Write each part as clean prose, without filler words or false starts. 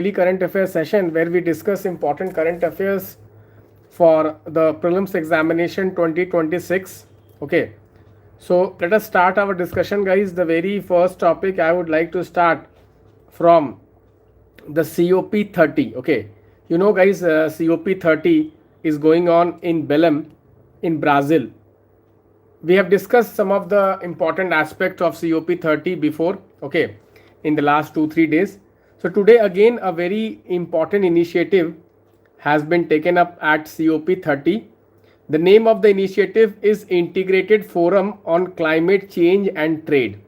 daily current affairs session where we discuss important current affairs for the prelims examination 2026. Okay, so let us start our discussion, guys. The very first topic I would like to start from the COP30. Okay, you know, guys, COP30 is going on in Belém in Brazil. We have discussed some of the important aspects of COP30 before, okay, in the last 2-3 days. So today again a very important initiative has been taken up at COP30. The name of the initiative is Integrated Forum on Climate Change and Trade.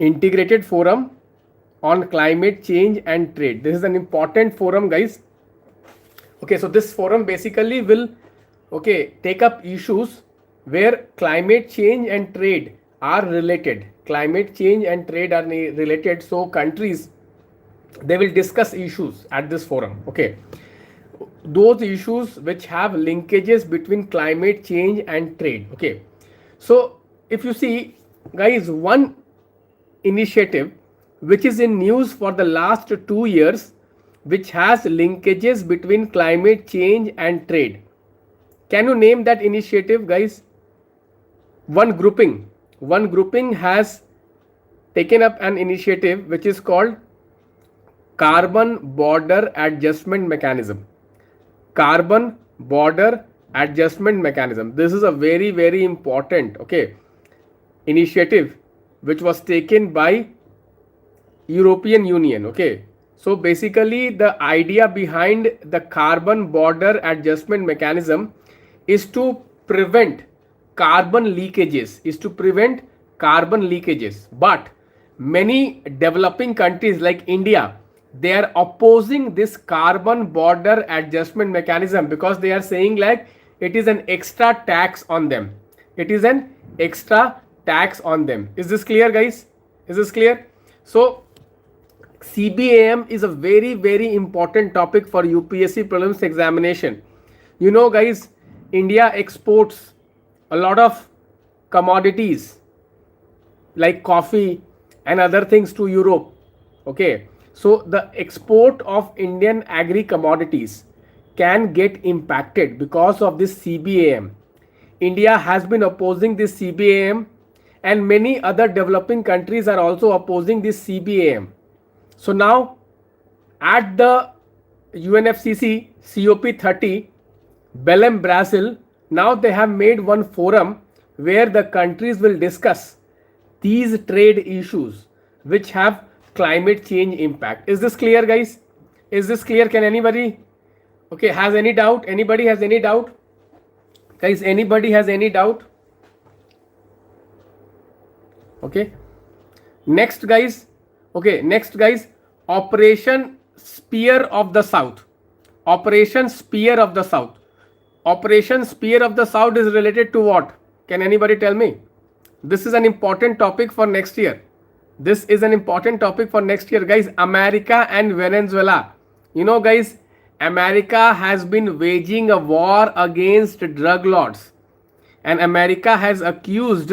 Integrated Forum on Climate Change and Trade. This is an important forum, guys. Okay, so this forum basically will take up issues where climate change and trade are related. Climate change and trade are related, so countries, they will discuss issues at this forum. Okay, those issues which have linkages between climate change and trade. Okay, so if you see, guys, one initiative which is in news for the last 2 years, which has linkages between climate change and trade. Can you name that initiative, guys? One grouping has taken up an initiative which is called Carbon Border Adjustment Mechanism. Carbon Border Adjustment Mechanism. This is a very, very important, initiative which was taken by European Union. Okay, so basically the idea behind the Carbon Border Adjustment Mechanism is to prevent carbon leakages, but many developing countries like India, they are opposing this Carbon Border Adjustment Mechanism because they are saying like it is an extra tax on them. Is this clear, guys? Is this clear? So CBAM is a very, very important topic for UPSC prelims examination. You know, guys, India exports a lot of commodities like coffee and other things to Europe. Okay, so the export of Indian agri commodities can get impacted because of this CBAM. India has been opposing this CBAM and many other developing countries are also opposing this CBAM. So now at the UNFCCC COP30 Belém, Brazil, now they have made one forum where the countries will discuss these trade issues which have climate change impact. Is this clear, guys? Is this clear? Can anybody has any doubt? Anybody has any doubt? Guys, anybody has any doubt? Okay, next guys, Operation Spear of the South. Operation Spear of the South is related to what? Can anybody tell me? This is an important topic for next year. Guys. America and Venezuela. You know, guys, America has been waging a war against drug lords, and America has accused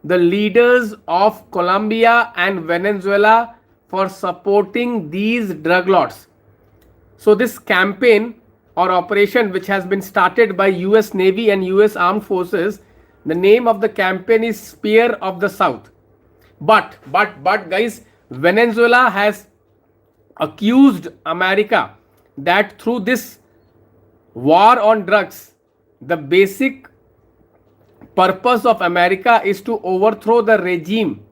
the leaders of Colombia and Venezuela for supporting these drug lords. So this campaign or operation which has been started by US Navy and US Armed Forces, the name of the campaign is Spear of the South. But guys, Venezuela has accused America that through this war on drugs, the basic purpose of America is to overthrow the regime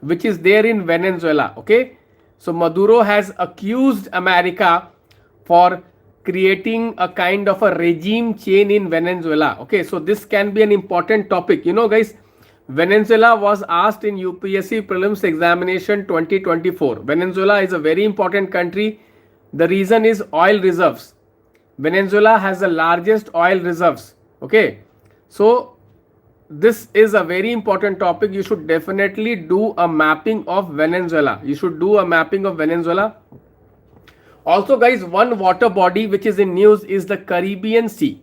which is there in Venezuela. Okay, so Maduro has accused America for creating a kind of a regime change in Venezuela. Okay, so this can be an important topic. You know, guys, Venezuela was asked in UPSC prelims examination 2024. Venezuela is a very important country. The reason is oil reserves. Venezuela has the largest oil reserves. Okay, so this is a very important topic. You should definitely do a mapping of Venezuela. Also, guys, one water body which is in news is the Caribbean Sea.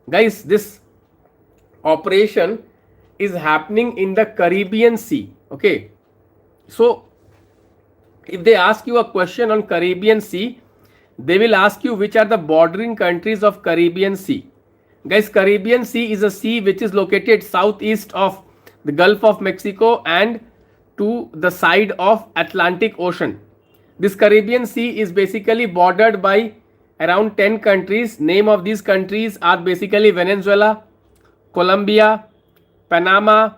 Guys, this operation is happening in the Caribbean Sea. Okay, so If they ask you a question on Caribbean Sea, they will ask you which are the bordering countries of Caribbean Sea. Guys, Caribbean Sea is a sea which is located southeast of the Gulf of Mexico and to the side of Atlantic Ocean. This Caribbean Sea is basically bordered by around 10 countries. Name of these countries are basically Venezuela, Colombia, Panama,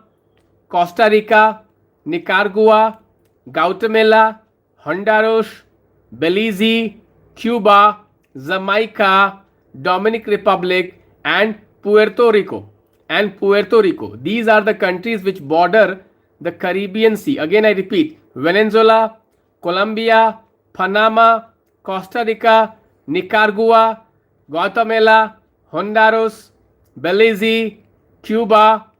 Costa Rica, Nicaragua, Guatemala, Honduras, Belize, Cuba, Jamaica, Dominican Republic, and Puerto Rico. These are the countries which border the Caribbean Sea. Again, I repeat: Venezuela, Colombia, Panama, Costa Rica, Nicaragua, Guatemala, Honduras, Belize, Cuba,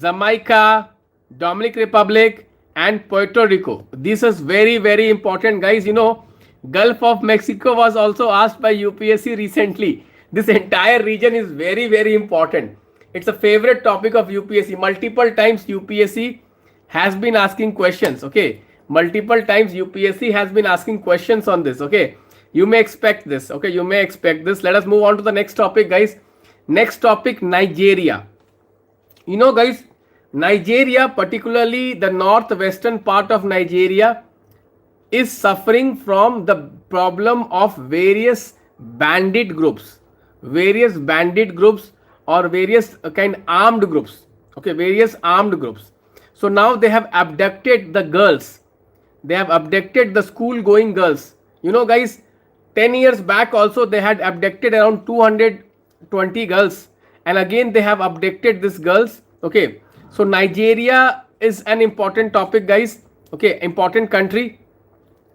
Jamaica, Dominican Republic, and Puerto Rico. This is very, very important, guys. You know, Gulf of Mexico was also asked by UPSC recently. This entire region is very, very important. It's a favorite topic of UPSC. Multiple times UPSC has been asking questions. Okay, multiple times UPSC has been asking questions on this. Okay, you may expect this. Okay, you may expect this. Let us move on to the next topic, guys. Next topic, Nigeria. You know, guys, Nigeria, particularly the northwestern part of Nigeria, is suffering from the problem of various bandit groups or various kind armed groups. Okay, various armed groups. So now they have abducted the girls. They have abducted the school going girls. You know, guys, 10 years back also they had abducted around 220 girls, and again they have abducted these girls. Okay, so Nigeria is an important topic, guys. Okay, important country.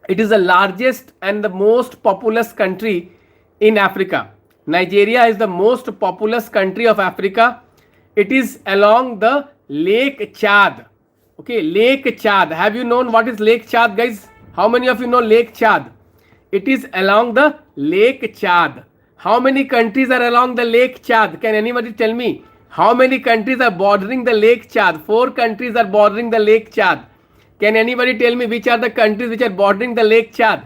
It is the largest and the most populous country in Africa. Nigeria is the most populous country of Africa. It is along the Lake Chad. Okay, Lake Chad. Have you known what is Lake Chad, guys? How many of you know Lake Chad? It is along the Lake Chad. How many countries are along the Lake Chad? Can anybody tell me? How many countries are bordering the Lake Chad? 4 countries are bordering the Lake Chad. Can anybody tell me which are the countries which are bordering the Lake Chad?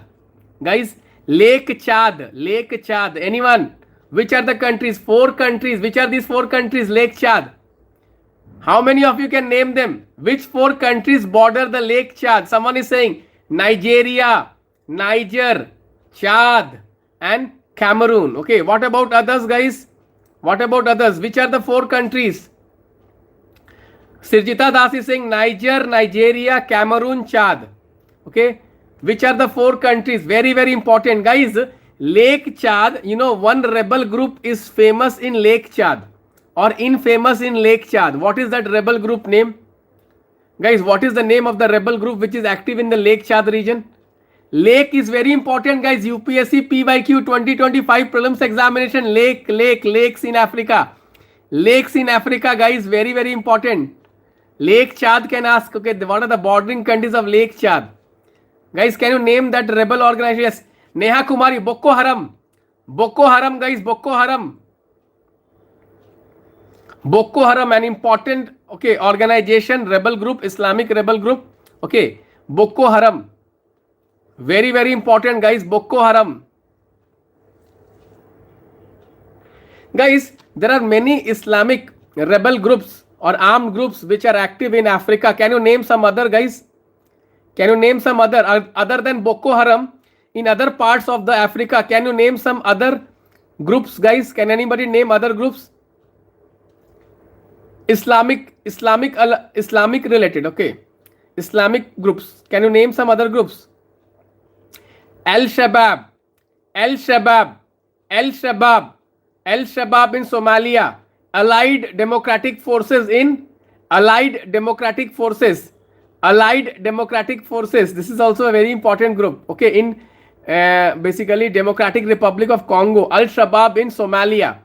Guys, Lake Chad. Anyone? Which are the countries? 4 countries. Which are these 4 countries? Lake Chad. How many of you can name them? Which 4 countries border the Lake Chad? Someone is saying Nigeria, Niger, Chad, and Cameroon. Okay, what about others, guys? What about others? Which are the 4 countries? Sirjita Das is saying Niger, Nigeria, Cameroon, Chad. Okay, which are the 4 countries? Very, very important, guys. Lake Chad, you know, one rebel group is famous in Lake Chad or infamous in Lake Chad. What is that rebel group name? Guys, what is the name of the rebel group which is active in the Lake Chad region? Lake is very important, guys. UPSC PYQ 2025 prelims examination. Lakes in Africa. Lakes in Africa, guys, very, very important. Lake Chad can ask, okay, what are the bordering countries of Lake Chad? Guys, can you name that rebel organization? Yes, Neha Kumari, Boko Haram. Boko Haram, guys, Boko Haram. Boko Haram, an important, okay, organization, rebel group, Islamic rebel group. Okay, Boko Haram. Very, very important, guys, Boko Haram. Guys, there are many Islamic rebel groups or armed groups which are active in Africa. Can you name some other, guys? Can you name some other than Boko Haram in other parts of the Africa? Can you name some other groups, guys? Can anybody name other groups? Islamic related, okay. Islamic groups. Can you name some other groups? Al-Shabaab in Somalia, Allied Democratic Forces. This is also a very important group. Okay, in basically Democratic Republic of Congo. Al-Shabaab in Somalia.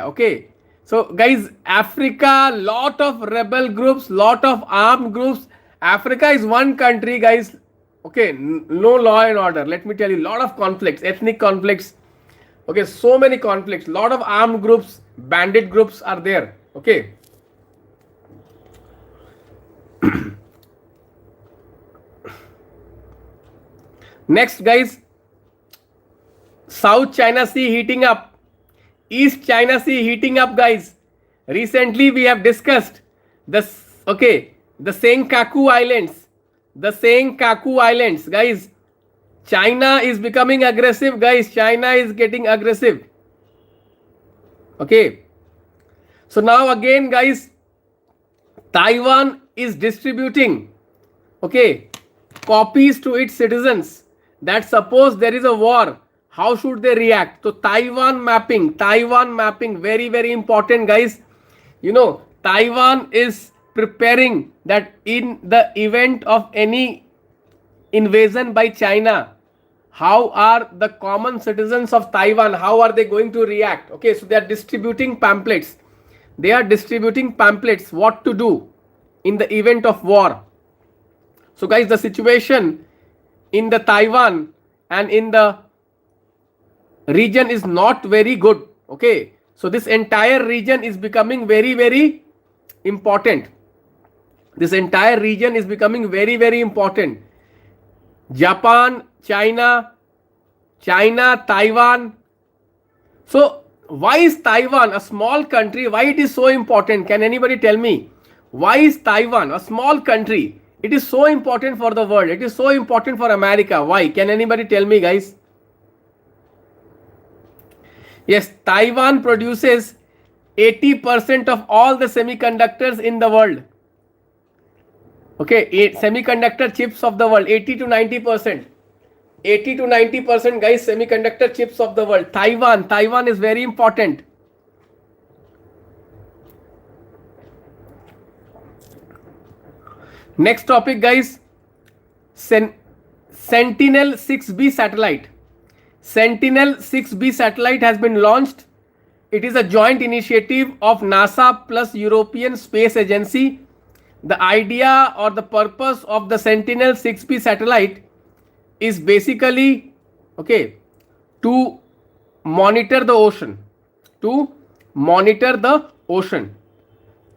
Okay. So guys, Africa, lot of rebel groups, lot of armed groups. Africa is one country, guys. Okay, no law and order. Let me tell you, lot of conflicts, ethnic conflicts. Okay, so many conflicts, lot of armed groups, bandit groups are there. Okay. Next, guys, South China Sea heating up, East China Sea heating up, guys. Recently, we have discussed the Senkaku Islands. The Senkaku Islands, guys. China is becoming aggressive, guys. China is getting aggressive. Okay. So now again, guys, Taiwan is distributing, copies to its citizens, that suppose there is a war, how should they react? So Taiwan mapping, very, very important, guys. You know, Taiwan is preparing that in the event of any invasion by China, how are the common citizens of Taiwan, how are they going to react? Okay, so they are distributing pamphlets. They are distributing pamphlets what to do in the event of war. So guys, the situation in the Taiwan and in the region is not very good. Okay, so this entire region is becoming very, very important. This entire region is becoming very, very important. Japan, China, Taiwan. So why is Taiwan, a small country, why it is so important? Can anybody tell me? Why is Taiwan, a small country, it is so important for the world? It is so important for America. Why? Can anybody tell me, guys? Yes, Taiwan produces 80% of all the semiconductors in the world. Okay, semiconductor chips of the world, 80 to 90%. 80 to 90%, guys, semiconductor chips of the world. Taiwan is very important. Next topic, guys, Sentinel 6B satellite. Sentinel 6B satellite has been launched. It is a joint initiative of NASA plus European Space Agency. The idea or the purpose of the Sentinel 6B satellite is basically to monitor the ocean,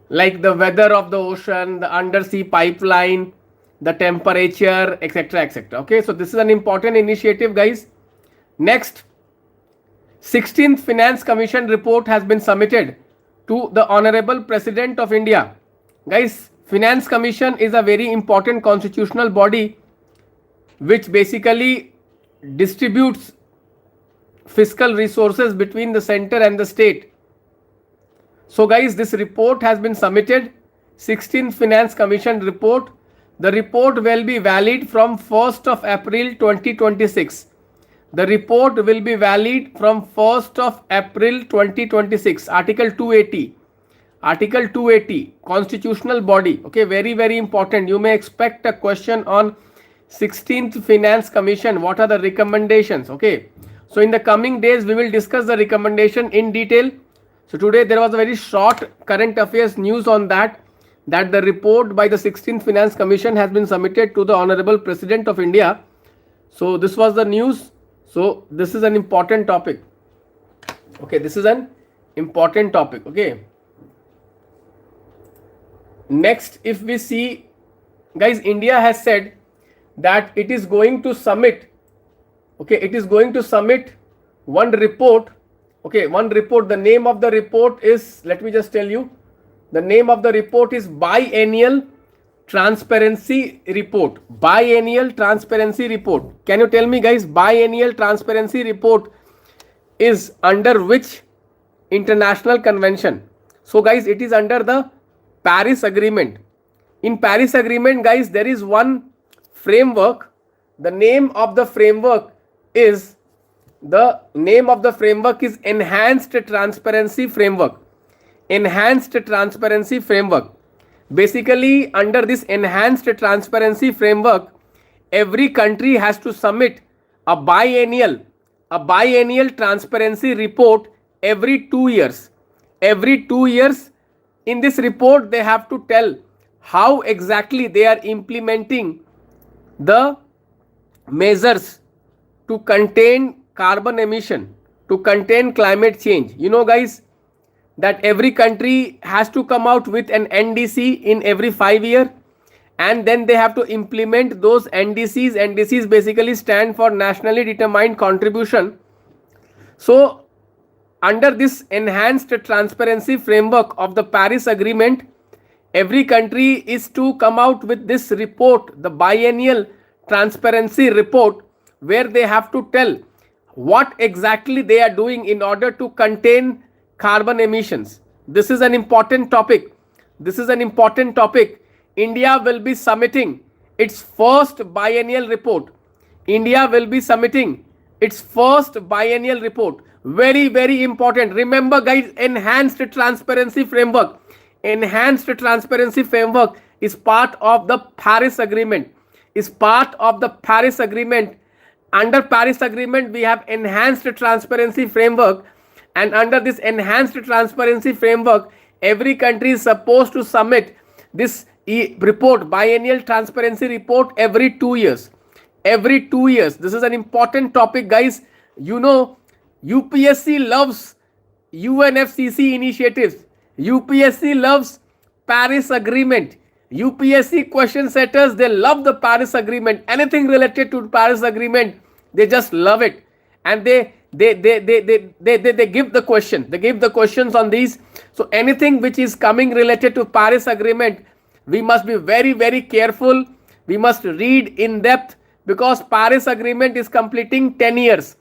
like the weather of the ocean, the undersea pipeline, the temperature, etc., etc. Okay, so this is an important initiative, guys. Next, 16th Finance Commission report has been submitted to the Honorable President of India. Guys, Finance Commission is a very important constitutional body which basically distributes fiscal resources between the center and the state. So guys, this report has been submitted, 16th Finance Commission report. The report will be valid from 1st of April 2026. The report will be valid from 1st of April 2026. Article 280. Article 280, constitutional body. Okay, very, very important. You may expect a question on 16th Finance Commission. What are the recommendations? Okay, so in the coming days, we will discuss the recommendation in detail. So today there was a very short current affairs news on that the report by the 16th Finance Commission has been submitted to the Honorable President of India. So this was the news. So this is an important topic. Okay, this is an important topic. Okay. Next, if we see, guys, India has said that it is going to submit, it is going to submit one report. One report. The name of the report is, let me just tell you, the name of the report is Biennial Transparency Report. Biennial Transparency Report. Can you tell me, guys, Biennial Transparency Report is under which international convention? So guys, it is under the Paris Agreement. In Paris Agreement, guys, there is one framework. The name of the framework is Enhanced Transparency Framework. Enhanced Transparency Framework. Basically, under this Enhanced Transparency Framework, every country has to submit a biennial transparency report every 2 years. Every 2 years, in this report, they have to tell how exactly they are implementing the measures to contain carbon emission, to contain climate change. You know, guys, that every country has to come out with an NDC in every 5 years, and then they have to implement those NDCs. NDCs basically stand for nationally determined contribution. So under this enhanced transparency framework of the Paris Agreement, every country is to come out with this report, the biennial transparency report, where they have to tell what exactly they are doing in order to contain carbon emissions. This is an important topic. This is an important topic. India will be submitting its first biennial report. India will be submitting its first biennial report. Very, very important. Remember, guys, enhanced transparency framework. Enhanced transparency framework is part of the Paris Agreement. Is part of the Paris Agreement. Under Paris Agreement, we have enhanced transparency framework, and under this enhanced transparency framework, every country is supposed to submit this report, biennial transparency report, every 2 years. Every 2 years. This is an important topic, guys. You know, UPSC loves UNFCCC initiatives. UPSC loves Paris Agreement. UPSC question setters, they love the Paris Agreement. Anything related to Paris Agreement, they just love it. And they give the question. They give the questions on these. So anything which is coming related to Paris Agreement, we must be very, very careful. We must read in depth, because Paris Agreement is completing 10 years.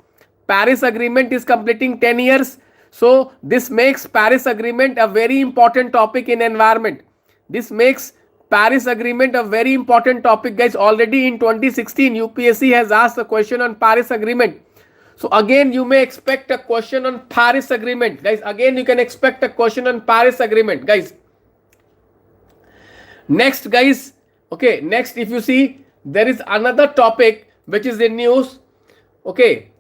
Paris Agreement is completing 10 years. So this makes Paris Agreement a very important topic in environment. This makes Paris Agreement a very important topic, guys. Already in 2016, UPSC has asked a question on Paris Agreement. So again, you may expect a question on Paris Agreement, guys. Again, you can expect a question on Paris Agreement, guys. Next, guys. Okay, next, if you see, there is another topic which is in news. Okay,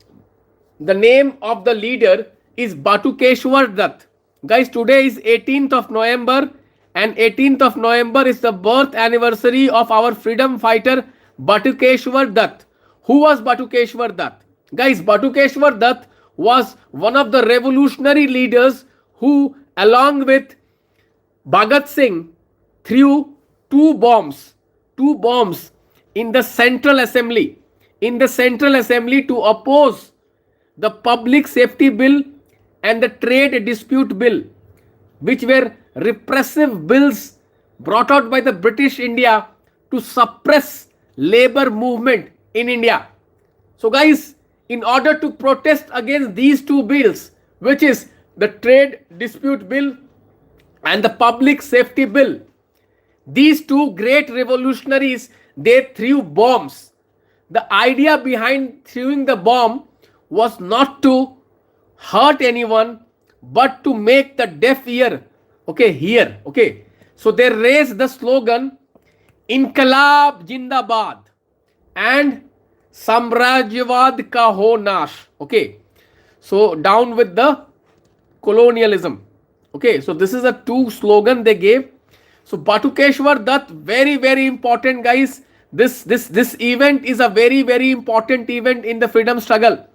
the name of the leader is Batukeshwar Dutt. Guys, today is 18th of November, and 18th of November is the birth anniversary of our freedom fighter Batukeshwar Dutt. Who was Batukeshwar Dutt? Guys, Batukeshwar Dutt was one of the revolutionary leaders who, along with Bhagat Singh, threw two bombs in the Central Assembly. In the Central Assembly to oppose the Public Safety Bill and the Trade Dispute Bill, which were repressive bills brought out by the British India to suppress labor movement in India. So guys, in order to protest against these two bills, which is the Trade Dispute Bill and the Public Safety Bill, these two great revolutionaries, they threw bombs. The idea behind throwing the bomb was not to hurt anyone, but to make the deaf ear, okay, hear. Okay, so they raised the slogan Inqilab Jindabad and Samrajyavad ka ho nash. Okay, so down with the colonialism. Okay, so this is a two slogan they gave. So Batukeshwar Dutt, very, very important, guys. This event is a very, very important event in the freedom struggle.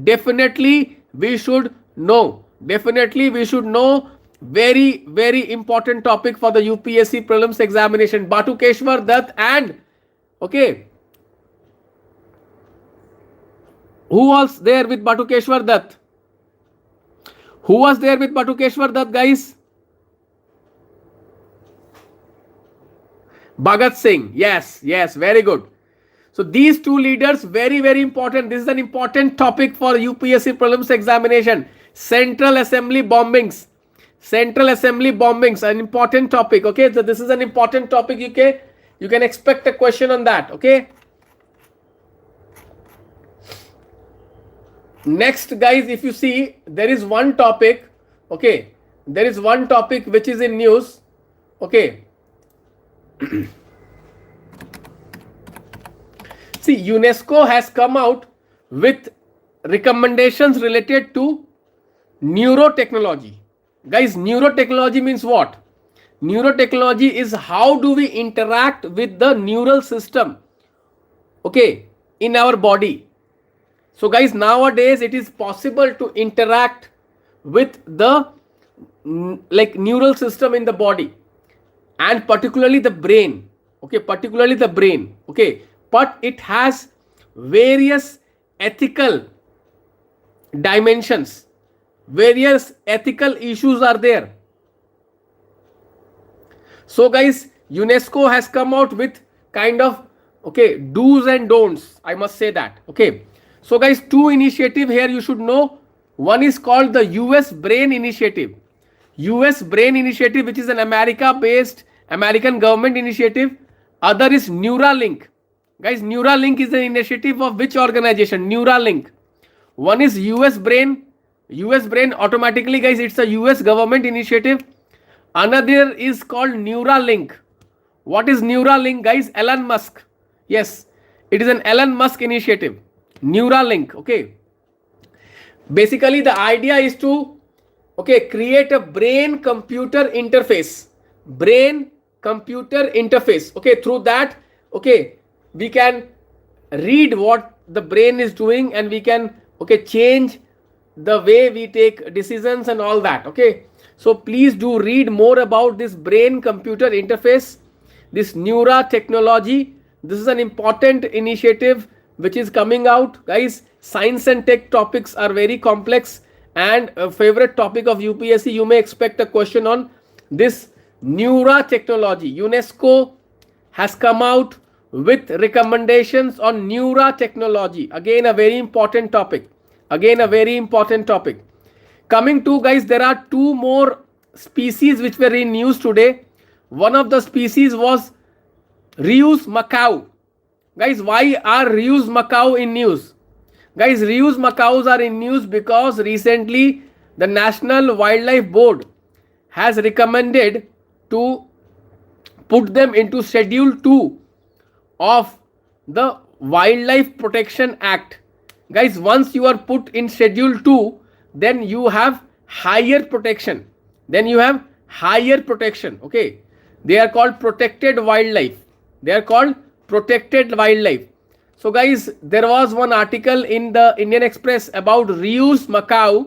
Definitely we should know. Definitely we should know. Very, very important topic for the UPSC prelims examination. Batukeshwar Dutt and, okay, who was there with Batukeshwar Dutt? Who was there with Batukeshwar Dutt, guys? Bhagat Singh. Yes, yes, very good. So these two leaders, very, very important. This is an important topic for UPSC prelims examination. Central Assembly bombings. Central Assembly bombings, an important topic. Okay, so this is an important topic. You can expect a question on that. Okay. Next, guys, if you see, there is one topic. Okay, there is one topic which is in news. Okay. See, UNESCO has come out with recommendations related to neurotechnology. Guys, neurotechnology means what? Neurotechnology is how do we interact with the neural system, okay, in our body. So guys, nowadays it is possible to interact with the neural system in the body, and particularly the brain. okay, particularly the brain, okay, but it has various ethical dimensions, various ethical issues are there. So guys, UNESCO has come out with kind of, okay, do's and don'ts, I must say that, okay. So guys, two initiative here you should know. One is called the US Brain Initiative. US Brain Initiative, which is an America based American government initiative. Other is Neuralink. Guys, Neuralink is an initiative of which organization? Neuralink. One is US Brain. US Brain automatically, guys, it's a US government initiative. Another is called Neuralink. What is Neuralink, guys? Elon Musk. Yes, it is an Elon Musk initiative. Neuralink, okay. Basically, the idea is to, okay, create a brain computer interface. Brain computer interface. Okay, through that, okay, we can read what the brain is doing and we can, okay, change the way we take decisions and all that, okay. So please do read more about this brain computer interface, this neura technology. This is an important initiative which is coming out, guys. Science and tech topics are very complex, and a favorite topic of UPSC, you may expect a question on this neura technology. UNESCO has come out with recommendations on neura technology. Again, a very important topic. Again, a very important topic. Coming to, guys, there are two more species which were in news today. One of the species was Rheus macaw. Guys, why are Rheus macaw in news? Guys, Rheus macaws are in news because recently the National Wildlife Board has recommended to put them into Schedule 2 of the Wildlife Protection Act. Guys, once you are put in Schedule 2, then you have higher protection. Then you have higher protection, okay. They are called protected wildlife. They are called protected wildlife. So guys, there was one article in the Indian Express about Rheus macaw.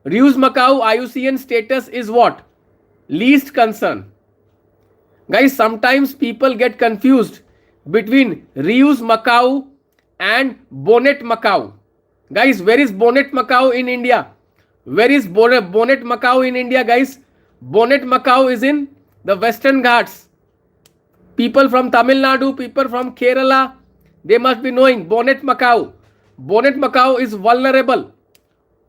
Rheus macaw IUCN status is what? Least concern. Guys, sometimes people get confused between Rheus macaw and bonnet macaw. Guys, where is bonnet macaw in India? Where is bonnet macaw in India, guys? Bonnet macaw is in the Western Ghats. People from Tamil Nadu, people from Kerala, they must be knowing bonnet macaw. Bonnet macaw is vulnerable.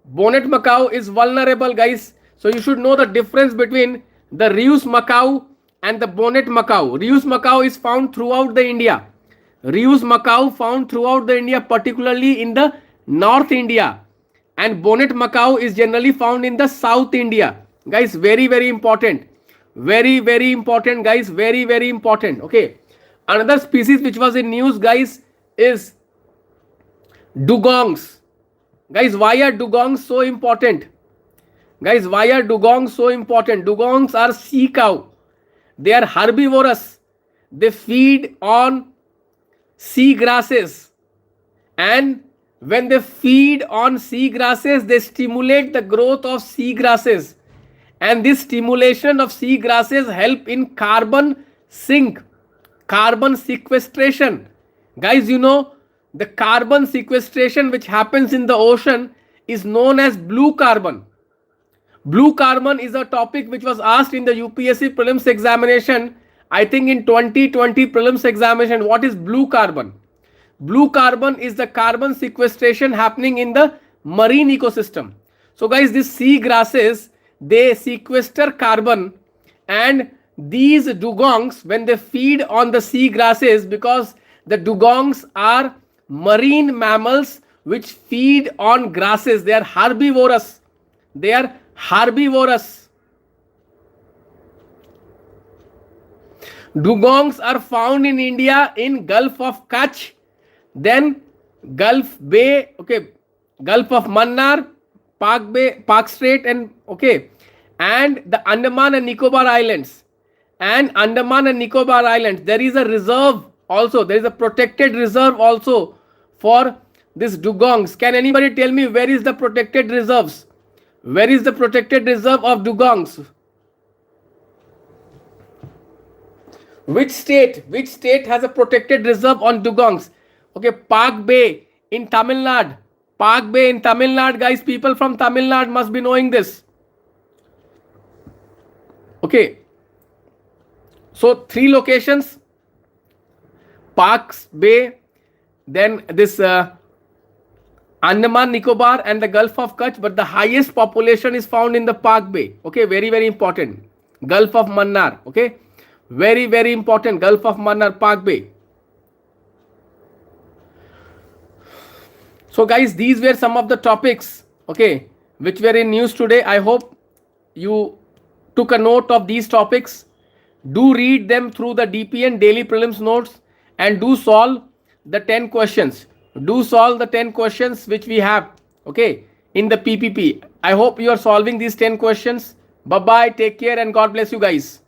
Bonnet macaw is vulnerable, guys. So you should know the difference between the Rheus macaw and the bonnet macaw. Rheus macaw is found throughout the India. Rheus macaw found throughout the India, particularly in the North India. And bonnet macaw is generally found in the South India. Guys, very, very important. Very, very important, guys. Very, very important. Okay. Another species which was in news, guys, is dugongs. Guys, why are dugongs so important? Guys, why are dugongs so important? Dugongs are sea cow. They are herbivorous. They feed on sea grasses. And when they feed on sea grasses, they stimulate the growth of sea grasses. And this stimulation of sea grasses help in carbon sink, carbon sequestration. Guys, you know, the carbon sequestration which happens in the ocean is known as blue carbon. Blue carbon is a topic which was asked in the UPSC Prelims examination. I think in 2020 Prelims examination, what is blue carbon? Blue carbon is the carbon sequestration happening in the marine ecosystem. So guys, these sea grasses, they sequester carbon, and these dugongs, when they feed on the sea grasses, because the dugongs are marine mammals which feed on grasses, they are herbivorous. They are herbivorous. Dugongs are found in India in Gulf of Kutch, then Gulf Bay, okay, Gulf of Mannar, Park Bay, Park Strait, and okay, and the Andaman and Nicobar Islands. And Andaman and Nicobar Islands, there is a reserve also. There is a protected reserve also for this dugongs. Can anybody tell me where is the protected reserves? Where is the protected reserve of dugongs? Which state has a protected reserve on dugongs? Okay, Park Bay in Tamil Nadu. Park Bay in Tamil Nadu, guys. People from Tamil Nadu must be knowing this. Okay, so 3 locations: Parks Bay, then this Andaman Nicobar and the Gulf of Kutch, but the highest population is found in the Park Bay. Okay, very, very important. Gulf of Mannar. Okay, very, very important. Gulf of Mannar, Park Bay. So guys, these were some of the topics, okay, which were in news today. I hope you took a note of these topics. Do read them through the DPN daily prelims notes and do solve the 10 questions. Do solve the 10 questions which we have, okay, in the PPP. I hope you are solving these 10 questions. Bye bye, take care, and God bless you guys.